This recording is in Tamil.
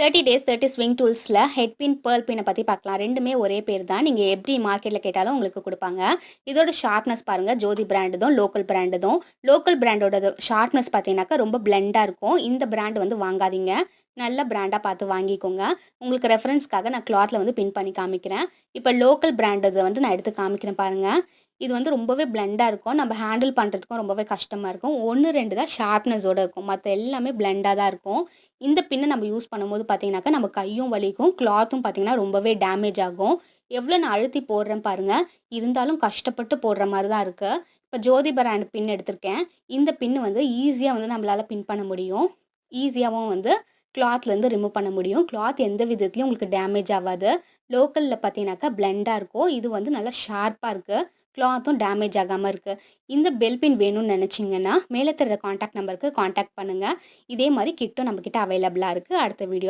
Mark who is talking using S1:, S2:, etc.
S1: 30 டேஸ் 30 ஸ்விங் டூல்ஸில் ஹெட் பின் பேர்ல் பின்னை பற்றி பார்க்கலாம். ரெண்டுமே ஒரே பேர் தான். நீங்கள் எப்படி மார்க்கெட்டில் கேட்டாலும் உங்களுக்கு கொடுப்பாங்க. இதோட ஷார்ப்னஸ் பாருங்கள், ஜோதி பிராண்டுதும் லோக்கல் பிராண்டுதும். லோக்கல் பிராண்டோட ஷார்ப்னஸ் பார்த்தீங்கன்னாக்கா ரொம்ப பிளெண்டாக இருக்கும். இந்த பிராண்ட் வந்து வாங்காதீங்க, நல்ல பிராண்டாக பார்த்து வாங்கிக்கோங்க. உங்களுக்கு ரெஃபரன்ஸ்க்காக நான் கிளாத்தில் வந்து பின் பண்ணி காமிக்கிறேன். இப்போ லோக்கல் பிராண்டது வந்து நான் எடுத்து காமிக்கிறேன் பாருங்கள். இது வந்து ரொம்பவே பிளெண்டாக இருக்கும். நம்ம ஹேண்டில் பண்ணுறதுக்கும் ரொம்பவே கஷ்டமாக இருக்கும். 1, 2 தான் ஷார்ப்னஸோட இருக்கும், மற்ற எல்லாமே பிளெண்டாக தான் இருக்கும். இந்த பின்னை நம்ம யூஸ் பண்ணும்போது பார்த்தீங்கன்னாக்கா நம்ம கையும் வலிக்கும், கிளாத்தும் பார்த்தீங்கன்னா ரொம்பவே டேமேஜ் ஆகும். எவ்வளோ நான் அழுத்தி போடுறேன் பாருங்கள், இருந்தாலும் கஷ்டப்பட்டு போடுற மாதிரி தான் இருக்குது. இப்போ ஜோதி பிராண்ட் பின் எடுத்திருக்கேன். இந்த பின்னு வந்து ஈஸியாக வந்து நம்மளால் பின் பண்ண முடியும். ஈஸியாகவும் வந்து கிளாத்லேருந்து ரிமூவ் பண்ண முடியும். கிளாத் எந்த விதத்துலையும் உங்களுக்கு டேமேஜ் ஆகாது. லோக்கலில் பார்த்தீங்கன்னாக்கா பிளெண்டாக இருக்கும். இது வந்து நல்லா ஷார்ப்பாக இருக்குது, கிளாத்தும் டேமேஜ் ஆகாமல் இருக்குது. இந்த பெல் பின் வேணும்னு நினச்சிங்கன்னா மேலே தர காண்டாக்ட் நம்பருக்கு காண்டாக்ட் பண்ணுங்கள். இதே மாதிரி கிட்டும் நம்மக்கிட்ட அவைலபிளாக இருக்குது. அடுத்த வீடியோ